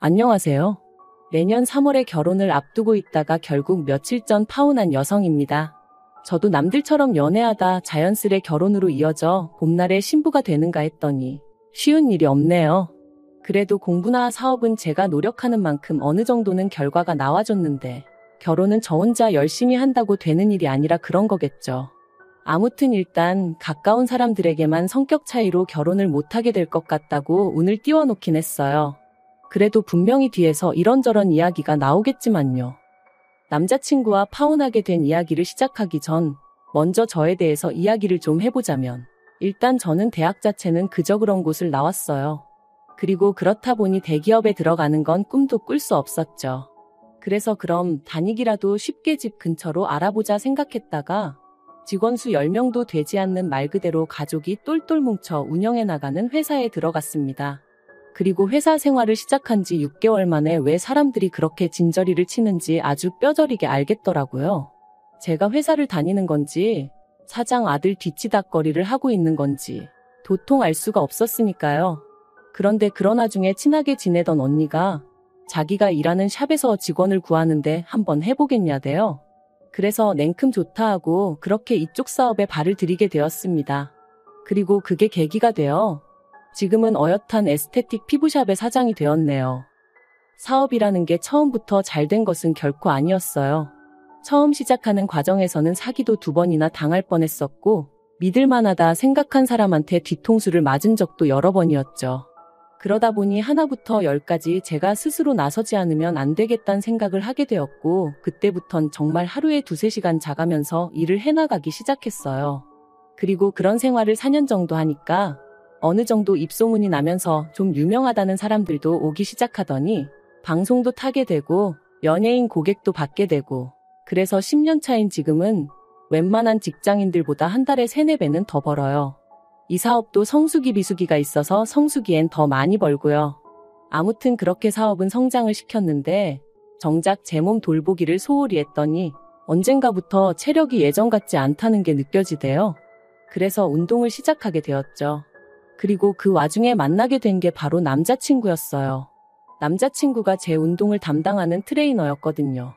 안녕하세요. 내년 3월에 결혼을 앞두고 있다가 결국 며칠 전 파혼한 여성입니다. 저도 남들처럼 연애하다 자연스레 결혼으로 이어져 봄날에 신부가 되는가 했더니 쉬운 일이 없네요. 그래도 공부나 사업은 제가 노력하는 만큼 어느 정도는 결과가 나와줬는데 결혼은 저 혼자 열심히 한다고 되는 일이 아니라 그런 거겠죠. 아무튼 일단 가까운 사람들에게만 성격 차이로 결혼을 못하게 될 것 같다고 운을 띄워놓긴 했어요. 그래도 분명히 뒤에서 이런저런 이야기가 나오겠지만요. 남자친구와 파혼하게 된 이야기를 시작하기 전 먼저 저에 대해서 이야기를 좀 해보자면 일단 저는 대학 자체는 그저 그런 곳을 나왔어요. 그리고 그렇다 보니 대기업에 들어가는 건 꿈도 꿀 수 없었죠. 그래서 그럼 다니기라도 쉽게 집 근처로 알아보자 생각했다가 직원 수 10명도 되지 않는 말 그대로 가족이 똘똘 뭉쳐 운영해 나가는 회사에 들어갔습니다. 그리고 회사 생활을 시작한 지 6개월 만에 왜 사람들이 그렇게 진저리를 치는지 아주 뼈저리게 알겠더라고요. 제가 회사를 다니는 건지 사장 아들 뒤치다꺼리를 하고 있는 건지 도통 알 수가 없었으니까요. 그런데 그러나 중에 친하게 지내던 언니가 자기가 일하는 샵에서 직원을 구하는데 한번 해보겠냐대요. 그래서 냉큼 좋다 하고 그렇게 이쪽 사업에 발을 들이게 되었습니다. 그리고 그게 계기가 되어 지금은 어엿한 에스테틱 피부샵의 사장이 되었네요. 사업이라는 게 처음부터 잘 된 것은 결코 아니었어요. 처음 시작하는 과정에서는 사기도 2번이나 당할 뻔했었고 믿을만하다 생각한 사람한테 뒤통수를 맞은 적도 여러 번이었죠. 그러다 보니 하나부터 10까지 제가 스스로 나서지 않으면 안 되겠다는 생각을 하게 되었고 그때부턴 정말 하루에 2-3시간 자가면서 일을 해나가기 시작했어요. 그리고 그런 생활을 4년 정도 하니까 어느 정도 입소문이 나면서 좀 유명하다는 사람들도 오기 시작하더니 방송도 타게 되고 연예인 고객도 받게 되고 그래서 10년 차인 지금은 웬만한 직장인들보다 한 달에 3-4배는 더 벌어요. 이 사업도 성수기 비수기가 있어서 성수기엔 더 많이 벌고요. 아무튼 그렇게 사업은 성장을 시켰는데 정작 제 몸 돌보기를 소홀히 했더니 언젠가부터 체력이 예전 같지 않다는 게 느껴지대요. 그래서 운동을 시작하게 되었죠. 그리고 그 와중에 만나게 된 게 바로 남자친구였어요. 남자친구가 제 운동을 담당하는 트레이너였거든요.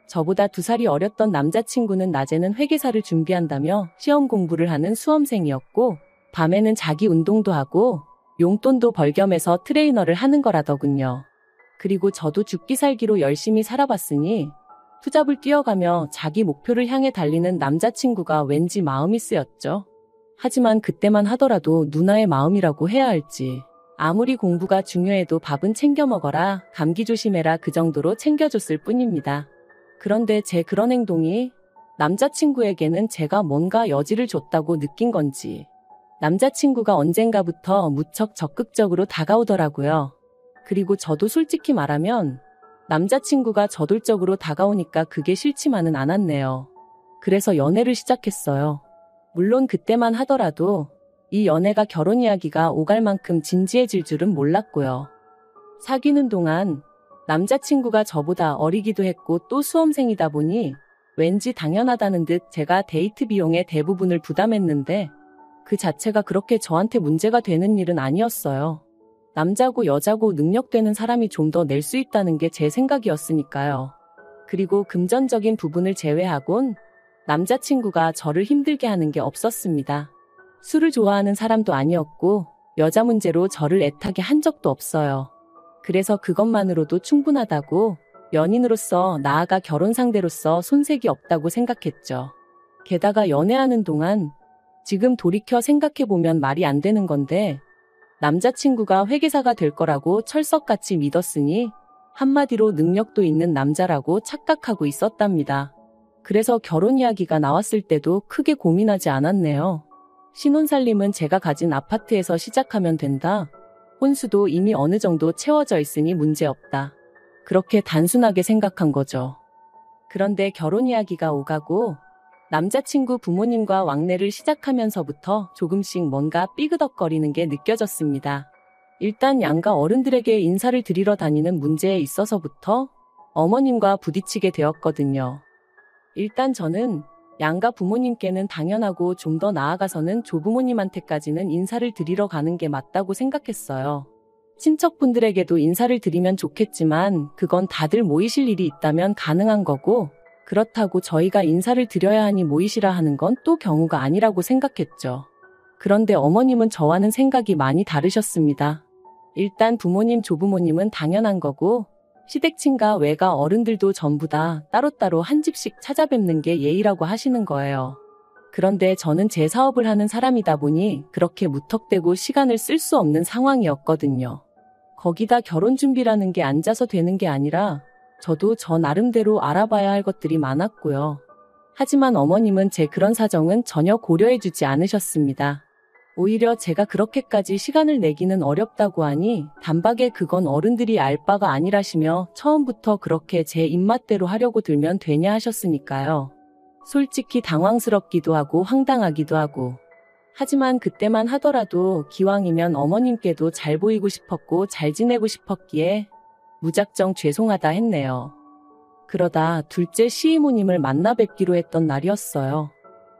저보다 2살이 어렸던 남자친구는 낮에는 회계사를 준비한다며 시험 공부를 하는 수험생이었고 밤에는 자기 운동도 하고 용돈도 벌겸해서 트레이너를 하는 거라더군요. 그리고 저도 죽기 살기로 열심히 살아봤으니 투잡을 뛰어가며 자기 목표를 향해 달리는 남자친구가 왠지 마음이 쓰였죠. 하지만 그때만 하더라도 누나의 마음이라고 해야 할지 아무리 공부가 중요해도 밥은 챙겨 먹어라, 감기 조심해라 그 정도로 챙겨줬을 뿐입니다. 그런데 제 그런 행동이 남자친구에게는 제가 뭔가 여지를 줬다고 느낀 건지 남자친구가 언젠가부터 무척 적극적으로 다가오더라고요. 그리고 저도 솔직히 말하면 남자친구가 저돌적으로 다가오니까 그게 싫지만은 않았네요. 그래서 연애를 시작했어요. 물론 그때만 하더라도 이 연애가 결혼 이야기가 오갈 만큼 진지해질 줄은 몰랐고요. 사귀는 동안 남자친구가 저보다 어리기도 했고 또 수험생이다 보니 왠지 당연하다는 듯 제가 데이트 비용의 대부분을 부담했는데 그 자체가 그렇게 저한테 문제가 되는 일은 아니었어요. 남자고 여자고 능력되는 사람이 좀 더 낼 수 있다는 게 제 생각이었으니까요. 그리고 금전적인 부분을 제외하곤 남자친구가 저를 힘들게 하는 게 없었습니다. 술을 좋아하는 사람도 아니었고 여자 문제로 저를 애타게 한 적도 없어요. 그래서 그것만으로도 충분하다고 연인으로서 나아가 결혼 상대로서 손색이 없다고 생각했죠. 게다가 연애하는 동안 지금 돌이켜 생각해보면 말이 안 되는 건데 남자친구가 회계사가 될 거라고 철석같이 믿었으니 한마디로 능력도 있는 남자라고 착각하고 있었답니다. 그래서 결혼 이야기가 나왔을 때도 크게 고민하지 않았네요. 신혼살림은 제가 가진 아파트에서 시작하면 된다. 혼수도 이미 어느 정도 채워져 있으니 문제없다. 그렇게 단순하게 생각한 거죠. 그런데 결혼 이야기가 오가고 남자친구 부모님과 왕래를 시작하면서부터 조금씩 뭔가 삐그덕거리는 게 느껴졌습니다. 일단 양가 어른들에게 인사를 드리러 다니는 문제에 있어서부터 어머님과 부딪히게 되었거든요. 일단 저는 양가 부모님께는 당연하고 좀 더 나아가서는 조부모님한테까지는 인사를 드리러 가는 게 맞다고 생각했어요. 친척분들에게도 인사를 드리면 좋겠지만 그건 다들 모이실 일이 있다면 가능한 거고, 그렇다고 저희가 인사를 드려야 하니 모이시라 하는 건 또 경우가 아니라고 생각했죠. 그런데 어머님은 저와는 생각이 많이 다르셨습니다. 일단 부모님, 조부모님은 당연한 거고, 시댁친가 외가 어른들도 전부 다 따로따로 한 집씩 찾아뵙는 게 예의라고 하시는 거예요. 그런데 저는 제 사업을 하는 사람이다 보니 그렇게 무턱대고 시간을 쓸 수 없는 상황이었거든요. 거기다 결혼 준비라는 게 앉아서 되는 게 아니라 저도 저 나름대로 알아봐야 할 것들이 많았고요. 하지만 어머님은 제 그런 사정은 전혀 고려해주지 않으셨습니다. 오히려 제가 그렇게까지 시간을 내기는 어렵다고 하니 단박에 그건 어른들이 알 바가 아니라시며 처음부터 그렇게 제 입맛대로 하려고 들면 되냐 하셨으니까요. 솔직히 당황스럽기도 하고 황당하기도 하고. 하지만 그때만 하더라도 기왕이면 어머님께도 잘 보이고 싶었고 잘 지내고 싶었기에 무작정 죄송하다 했네요. 그러다 둘째 시이모님을 만나 뵙기로 했던 날이었어요.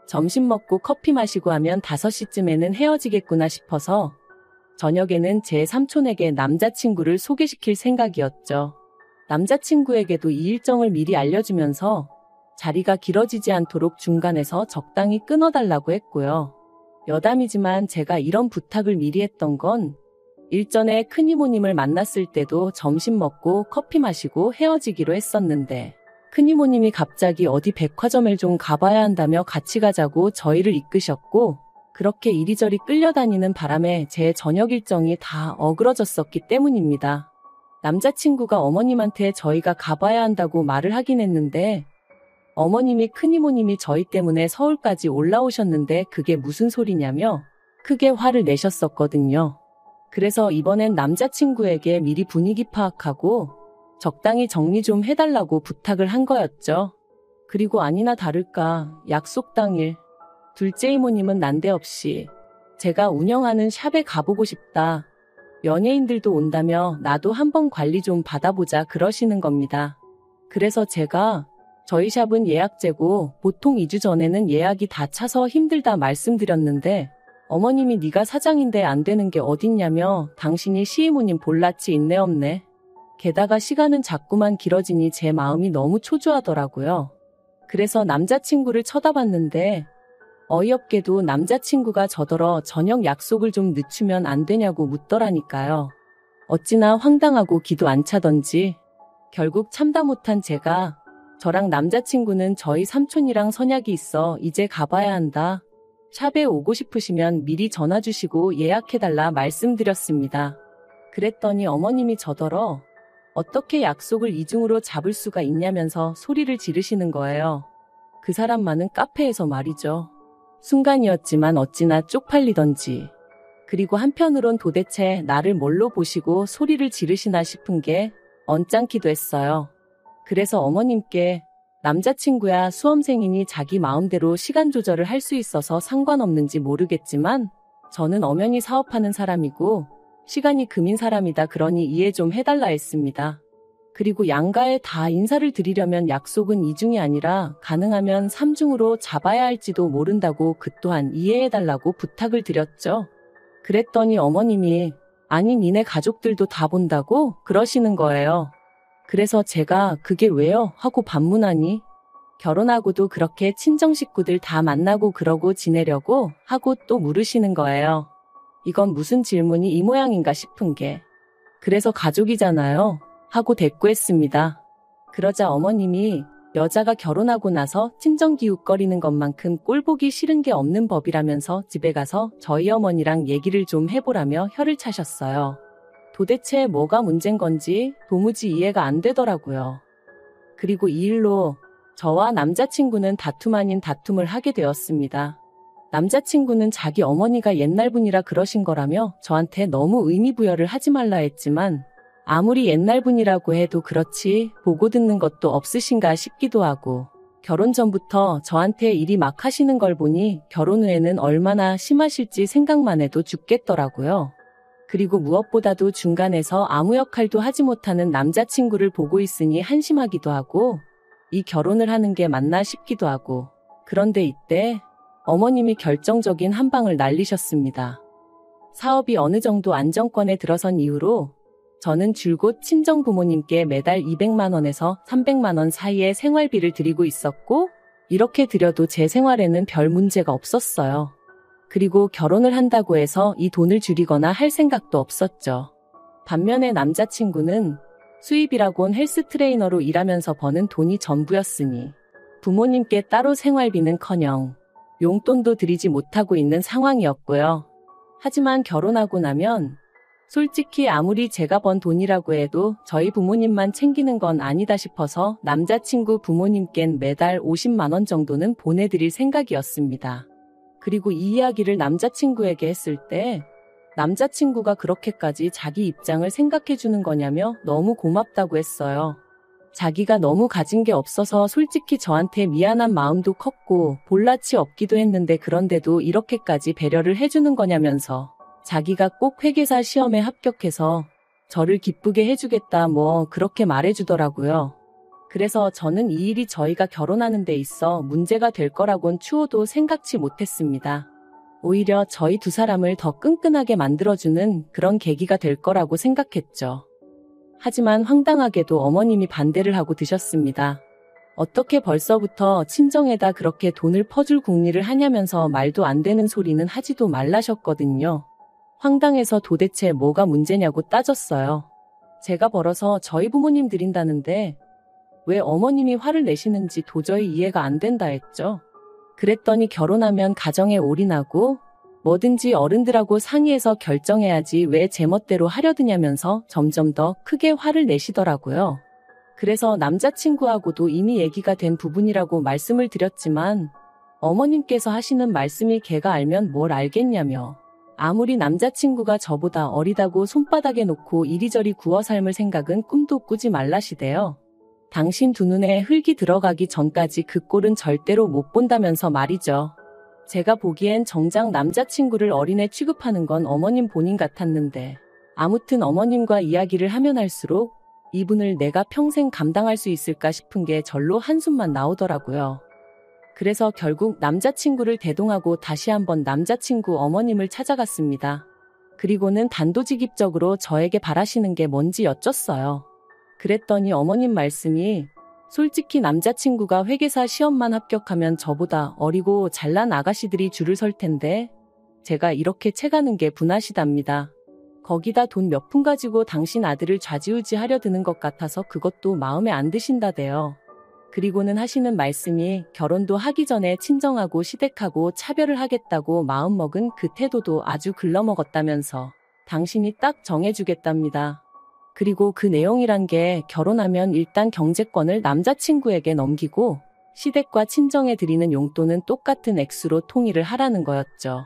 점심 먹고 커피 마시고 하면 5시쯤에는 헤어지겠구나 싶어서 저녁에는 제 삼촌에게 남자친구를 소개시킬 생각이었죠. 남자친구에게도 이 일정을 미리 알려주면서 자리가 길어지지 않도록 중간에서 적당히 끊어달라고 했고요. 여담이지만 제가 이런 부탁을 미리 했던 건 일전에 큰이모님을 만났을 때도 점심 먹고 커피 마시고 헤어지기로 했었는데 큰이모님이 갑자기 어디 백화점을 좀 가봐야 한다며 같이 가자고 저희를 이끄셨고 그렇게 이리저리 끌려다니는 바람에 제 저녁 일정이 다 어그러졌었기 때문입니다. 남자친구가 어머님한테 저희가 가봐야 한다고 말을 하긴 했는데 어머님이 큰이모님이 저희 때문에 서울까지 올라오셨는데 그게 무슨 소리냐며 크게 화를 내셨었거든요. 그래서 이번엔 남자친구에게 미리 분위기 파악하고 적당히 정리 좀 해달라고 부탁을 한 거였죠. 그리고 아니나 다를까 약속 당일 둘째 이모님은 난데없이 제가 운영하는 샵에 가보고 싶다. 연예인들도 온다며 나도 한번 관리 좀 받아보자 그러시는 겁니다. 그래서 제가 저희 샵은 예약제고 보통 2주 전에는 예약이 다 차서 힘들다 말씀드렸는데 어머님이 네가 사장인데 안 되는 게 어딨냐며 당신이 시이모님 볼라치 있네 없네. 게다가 시간은 자꾸만 길어지니 제 마음이 너무 초조하더라고요. 그래서 남자친구를 쳐다봤는데 어이없게도 남자친구가 저더러 저녁 약속을 좀 늦추면 안 되냐고 묻더라니까요. 어찌나 황당하고 기도 안 차던지 결국 참다 못한 제가 저랑 남자친구는 저희 삼촌이랑 선약이 있어 이제 가봐야 한다. 샵에 오고 싶으시면 미리 전화 주시고 예약해달라 말씀드렸습니다. 그랬더니 어머님이 저더러 어떻게 약속을 이중으로 잡을 수가 있냐면서 소리를 지르시는 거예요. 그 사람만은 카페에서 말이죠. 순간이었지만 어찌나 쪽팔리던지. 그리고 한편으론 도대체 나를 뭘로 보시고 소리를 지르시나 싶은 게 언짢기도 했어요. 그래서 어머님께 남자친구야 수험생이니 자기 마음대로 시간 조절을 할 수 있어서 상관없는지 모르겠지만 저는 엄연히 사업하는 사람이고 시간이 금인 사람이다 그러니 이해 좀 해달라 했습니다. 그리고 양가에 다 인사를 드리려면 약속은 2중이 아니라 가능하면 3중으로 잡아야 할지도 모른다고 그 또한 이해해달라고 부탁을 드렸죠. 그랬더니 어머님이 아니 니네 가족들도 다 본다고 그러시는 거예요. 그래서 제가 그게 왜요? 하고 반문하니 결혼하고도 그렇게 친정 식구들 다 만나고 그러고 지내려고 하고 또 물으시는 거예요. 이건 무슨 질문이 이 모양인가 싶은 게. 그래서 가족이잖아요. 하고 대꾸했습니다. 그러자 어머님이 여자가 결혼하고 나서 친정기웃거리는 것만큼 꼴보기 싫은 게 없는 법이라면서 집에 가서 저희 어머니랑 얘기를 좀 해보라며 혀를 차셨어요. 도대체 뭐가 문제인 건지 도무지 이해가 안 되더라고요. 그리고 이 일로 저와 남자친구는 다툼 아닌 다툼을 하게 되었습니다. 남자친구는 자기 어머니가 옛날 분이라 그러신 거라며 저한테 너무 의미부여를 하지 말라 했지만 아무리 옛날 분이라고 해도 그렇지 보고 듣는 것도 없으신가 싶기도 하고 결혼 전부터 저한테 일이 막 하시는 걸 보니 결혼 후에는 얼마나 심하실지 생각만 해도 죽겠더라고요. 그리고 무엇보다도 중간에서 아무 역할도 하지 못하는 남자친구를 보고 있으니 한심하기도 하고 이 결혼을 하는 게 맞나 싶기도 하고 그런데 이때 어머님이 결정적인 한 방을 날리셨습니다. 사업이 어느 정도 안정권에 들어선 이후로 저는 줄곧 친정 부모님께 매달 200만 원에서 300만 원 사이의 생활비를 드리고 있었고, 이렇게 드려도 제 생활에는 별 문제가 없었어요. 그리고 결혼을 한다고 해서 이 돈을 줄이거나 할 생각도 없었죠. 반면에 남자친구는 수입이라곤 헬스 트레이너로 일하면서 버는 돈이 전부였으니 부모님께 따로 생활비는커녕 용돈도 드리지 못하고 있는 상황이었고요. 하지만 결혼하고 나면 솔직히 아무리 제가 번 돈이라고 해도 저희 부모님만 챙기는 건 아니다 싶어서 남자친구 부모님껜 매달 50만 원 정도는 보내드릴 생각이었습니다. 그리고 이 이야기를 남자친구에게 했을 때 남자친구가 그렇게까지 자기 입장을 생각해주는 거냐며 너무 고맙다고 했어요. 자기가 너무 가진 게 없어서 솔직히 저한테 미안한 마음도 컸고 볼낯이 없기도 했는데 그런데도 이렇게까지 배려를 해주는 거냐면서 자기가 꼭 회계사 시험에 합격해서 저를 기쁘게 해주겠다 뭐 그렇게 말해주더라고요. 그래서 저는 이 일이 저희가 결혼하는 데 있어 문제가 될 거라곤 추호도 생각치 못했습니다. 오히려 저희 두 사람을 더 끈끈하게 만들어주는 그런 계기가 될 거라고 생각했죠. 하지만 황당하게도 어머님이 반대를 하고 드셨습니다. 어떻게 벌써부터 친정에다 그렇게 돈을 퍼줄 궁리를 하냐면서 말도 안 되는 소리는 하지도 말라셨거든요. 황당해서 도대체 뭐가 문제냐고 따졌어요. 제가 벌어서 저희 부모님 드린다는데 왜 어머님이 화를 내시는지 도저히 이해가 안 된다 했죠. 그랬더니 결혼하면 가정에 올인하고 뭐든지 어른들하고 상의해서 결정해야지 왜 제멋대로 하려드냐면서 점점 더 크게 화를 내시더라고요. 그래서 남자친구하고도 이미 얘기가 된 부분이라고 말씀을 드렸지만 어머님께서 하시는 말씀이 걔가 알면 뭘 알겠냐며 아무리 남자친구가 저보다 어리다고 손바닥에 놓고 이리저리 구워 삶을 생각은 꿈도 꾸지 말라시대요. 당신 두 눈에 흙이 들어가기 전까지 그 꼴은 절대로 못 본다면서 말이죠. 제가 보기엔 정작 남자친구를 어린애 취급하는 건 어머님 본인 같았는데 아무튼 어머님과 이야기를 하면 할수록 이분을 내가 평생 감당할 수 있을까 싶은 게 절로 한숨만 나오더라고요. 그래서 결국 남자친구를 대동하고 다시 한번 남자친구 어머님을 찾아갔습니다. 그리고는 단도직입적으로 저에게 바라시는 게 뭔지 여쭸어요. 그랬더니 어머님 말씀이 솔직히 남자친구가 회계사 시험만 합격하면 저보다 어리고 잘난 아가씨들이 줄을 설 텐데 제가 이렇게 채가는 게 분하시답니다. 거기다 돈 몇 푼 가지고 당신 아들을 좌지우지하려 드는 것 같아서 그것도 마음에 안 드신다대요. 그리고는 하시는 말씀이 결혼도 하기 전에 친정하고 시댁하고 차별을 하겠다고 마음먹은 그 태도도 아주 글러먹었다면서 당신이 딱 정해주겠답니다. 그리고 그 내용이란 게 결혼하면 일단 경제권을 남자친구에게 넘기고 시댁과 친정에 드리는 용돈은 똑같은 액수로 통일을 하라는 거였죠.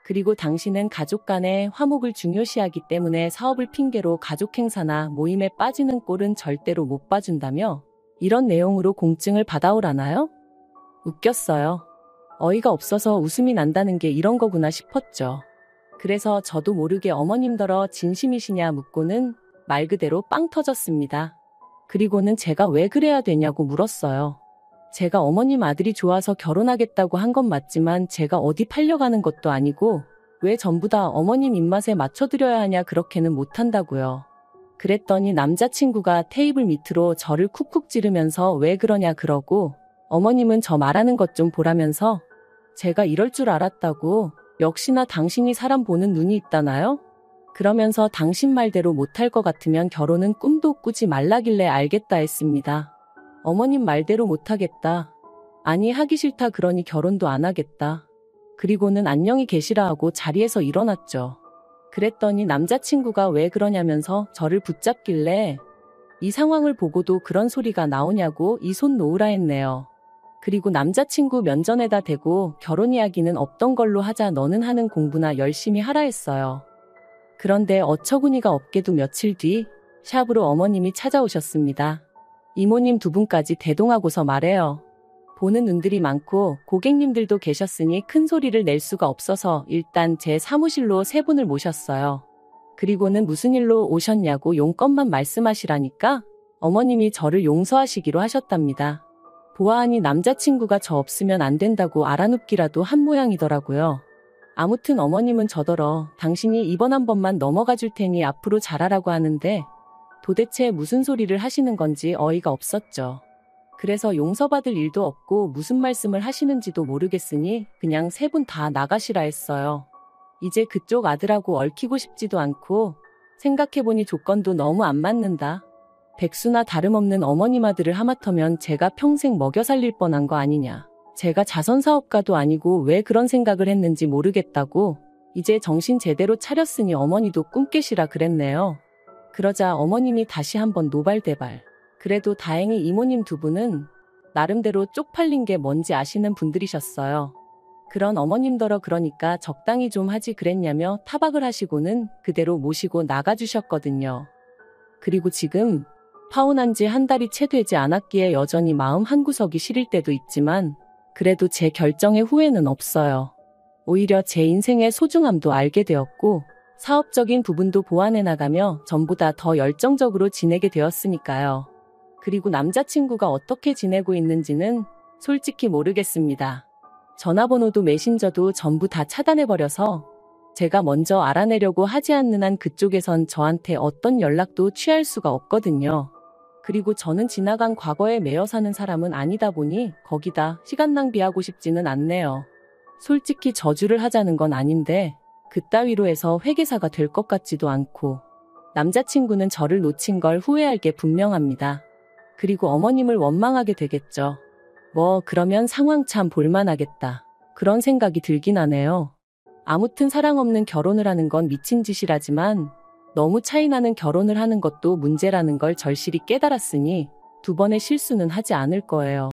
그리고 당신은 가족 간의 화목을 중요시하기 때문에 사업을 핑계로 가족 행사나 모임에 빠지는 꼴은 절대로 못 봐준다며 이런 내용으로 공증을 받아오라나요? 웃겼어요. 어이가 없어서 웃음이 난다는 게 이런 거구나 싶었죠. 그래서 저도 모르게 어머님더러 진심이시냐 묻고는 말 그대로 빵 터졌습니다. 그리고는 제가 왜 그래야 되냐고 물었어요. 제가 어머님 아들이 좋아서 결혼하겠다고 한 건 맞지만 제가 어디 팔려가는 것도 아니고 왜 전부 다 어머님 입맛에 맞춰드려야 하냐 그렇게는 못한다고요. 그랬더니 남자친구가 테이블 밑으로 저를 쿡쿡 찌르면서 왜 그러냐 그러고 어머님은 저 말하는 것 좀 보라면서 제가 이럴 줄 알았다고 역시나 당신이 사람 보는 눈이 있다나요? 그러면서 당신 말대로 못할 것 같으면 결혼은 꿈도 꾸지 말라길래 알겠다 했습니다. 어머님 말대로 못하겠다. 아니 하기 싫다 그러니 결혼도 안 하겠다. 그리고는 안녕히 계시라 하고 자리에서 일어났죠. 그랬더니 남자친구가 왜 그러냐면서 저를 붙잡길래 이 상황을 보고도 그런 소리가 나오냐고 이 손 놓으라 했네요. 그리고 남자친구 면전에다 대고 결혼 이야기는 없던 걸로 하자 너는 하는 공부나 열심히 하라 했어요. 그런데 어처구니가 없게도 며칠 뒤 샵으로 어머님이 찾아오셨습니다. 이모님 두 분까지 대동하고서 말해요. 보는 눈들이 많고 고객님들도 계셨으니 큰 소리를 낼 수가 없어서 일단 제 사무실로 세 분을 모셨어요. 그리고는 무슨 일로 오셨냐고 용건만 말씀하시라니까 어머님이 저를 용서하시기로 하셨답니다. 보아하니 남자친구가 저 없으면 안 된다고 알아눕기라도 한 모양이더라고요. 아무튼 어머님은 저더러 당신이 이번 한 번만 넘어가 줄 테니 앞으로 잘하라고 하는데 도대체 무슨 소리를 하시는 건지 어이가 없었죠. 그래서 용서받을 일도 없고 무슨 말씀을 하시는지도 모르겠으니 그냥 세 분 다 나가시라 했어요. 이제 그쪽 아들하고 얽히고 싶지도 않고 생각해보니 조건도 너무 안 맞는다. 백수나 다름없는 어머님 아들을 하마터면 제가 평생 먹여 살릴 뻔한 거 아니냐. 제가 자선사업가도 아니고 왜 그런 생각을 했는지 모르겠다고 이제 정신 제대로 차렸으니 어머니도 꿈 깨시라 그랬네요. 그러자 어머님이 다시 한번 노발대발. 그래도 다행히 이모님 두 분은 나름대로 쪽팔린 게 뭔지 아시는 분들이셨어요. 그런 어머님더러 그러니까 적당히 좀 하지 그랬냐며 타박을 하시고는 그대로 모시고 나가주셨거든요. 그리고 지금 파혼한 지 한 달이 채 되지 않았기에 여전히 마음 한구석이 시릴 때도 있지만 그래도 제 결정에 후회는 없어요. 오히려 제 인생의 소중함도 알게 되었고 사업적인 부분도 보완해 나가며 전보다 더 열정적으로 지내게 되었으니까요. 그리고 남자친구가 어떻게 지내고 있는지는 솔직히 모르겠습니다. 전화번호도 메신저도 전부 다 차단해버려서 제가 먼저 알아내려고 하지 않는 한 그쪽에선 저한테 어떤 연락도 취할 수가 없거든요. 그리고 저는 지나간 과거에 매여 사는 사람은 아니다 보니 거기다 시간 낭비하고 싶지는 않네요. 솔직히 저주를 하자는 건 아닌데 그따위로 해서 회계사가 될 것 같지도 않고 남자친구는 저를 놓친 걸 후회할 게 분명합니다. 그리고 어머님을 원망하게 되겠죠. 뭐 그러면 상황 참 볼만하겠다. 그런 생각이 들긴 하네요. 아무튼 사랑 없는 결혼을 하는 건 미친 짓이라지만 너무 차이나는 결혼을 하는 것도 문제라는 걸 절실히 깨달았으니 두 번의 실수는 하지 않을 거예요.